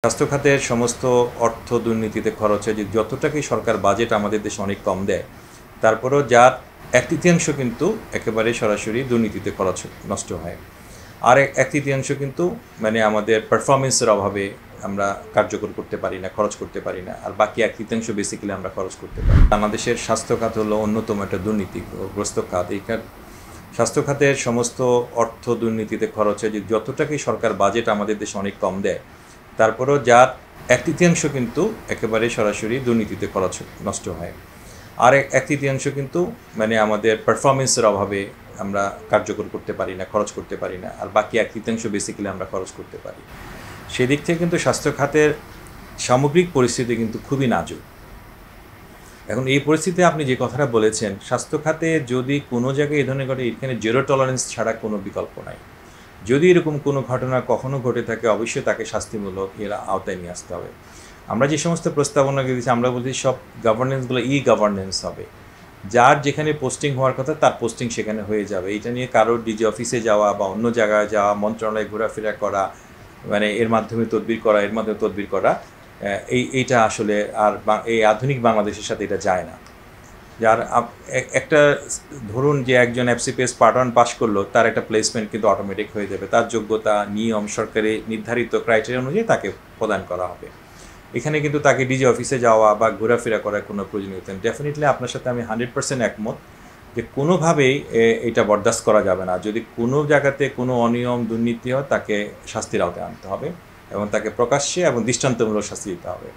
স্বাস্থ্য খাতের সমস্ত অর্থ দুর্নীতিতে খরচ হয়। যে যতটাই সরকার বাজেট আমাদের দেশে অনেক কম দেয়, তারপরেও যার এক তৃতীয়াংশ কিন্তু একেবারে সরাসরি দুর্নীতিতে খরচ নষ্ট হয়। আর এক তৃতীয়াংশ কিন্তু আমাদের পারফরমেন্সের অভাবে আমরা কার্যকর করতে পারি না, খরচ করতে পারি না। আর বাকি এক তৃতীয়াংশ বেসিক্যালি আমরা খরচ করতে পারি। বাংলাদেশের স্বাস্থ্য খাত হলো অন্যতম একটা দুর্নীতিগ্রস্ত খাত। এইখান স্বাস্থ্য খাতের সমস্ত অর্থ দুর্নীতিতে খরচ হয়। যে যতটাই সরকার বাজেট আমাদের দেশে অনেক কম দেয়, তারপরেও যার এক তৃতীয়াংশ কিন্তু একেবারে সরাসরি দুর্নীতিতে খরচ নষ্ট হয়। আর এক তৃতীয়াংশ কিন্তু আমাদের পারফরমেন্সের অভাবে আমরা কার্যকর করতে পারি না, খরচ করতে পারি না। আর বাকি এক তৃতীয়াংশ বেসিক্যালি আমরা খরচ করতে পারি। সেদিক থেকে কিন্তু স্বাস্থ্য খাতের সামগ্রিক পরিস্থিতি কিন্তু খুবই নাজুক। এখন এই পরিস্থিতিতে আপনি যে কথাটা বলেছেন, স্বাস্থ্য খাতে যদি কোনো জায়গায় এই ধরনের ঘটে, এখানে জিরো টলারেন্স ছাড়া কোনো বিকল্প নাই। যদি এরকম কোনো ঘটনা কখনো ঘটে থাকে, অবশ্যই তাকে শাস্তিমূলক এর আওতায় নিয়ে আসতে হবে। আমরা যে সমস্ত প্রস্তাবনা দিয়েছি, আমরা বলছি সব গভর্নেন্সগুলো গভর্নেন্স হবে। যার যেখানে পোস্টিং হওয়ার কথা তার পোস্টিং সেখানে হয়ে যাবে। এটা নিয়ে কারোর ডিজি অফিসে যাওয়া বা অন্য জায়গায় যাওয়া, মন্ত্রণালয়ে ঘোরাফেরা করা, এর মাধ্যমে তদবির করা, এইটা আসলে আর এই আধুনিক বাংলাদেশের সাথে এটা যায় না। যার একটা ধরুন যে একজন এফসিপিএস পার্ট 1 পাস করলো, তার একটা প্লেসমেন্ট কিন্তু অটোমেটিক হয়ে যাবে। তার যোগ্যতা, নিয়ম, সরকারি নির্ধারিত ক্রাইটেরিয়া অনুযায়ী তাকে প্রদান করা হবে। এখানে কিন্তু তাকে ডিজি অফিসে যাওয়া বা ঘোরাফেরা করার কোনো প্রয়োজনীয়তা নেই। ডেফিনেটলি আপনার সাথে আমি 100% একমত যে কোনোভাবেই এটা বরদাস্ত করা যাবে না। যদি কোনো জায়গাতে কোনো অনিয়ম দুর্নীতি হয়, তাকে শাস্তির আওতায় আনতে হবে এবং তাকে প্রকাশ্যে এবং দৃষ্টান্তমূলক শাস্তি দিতে হবে।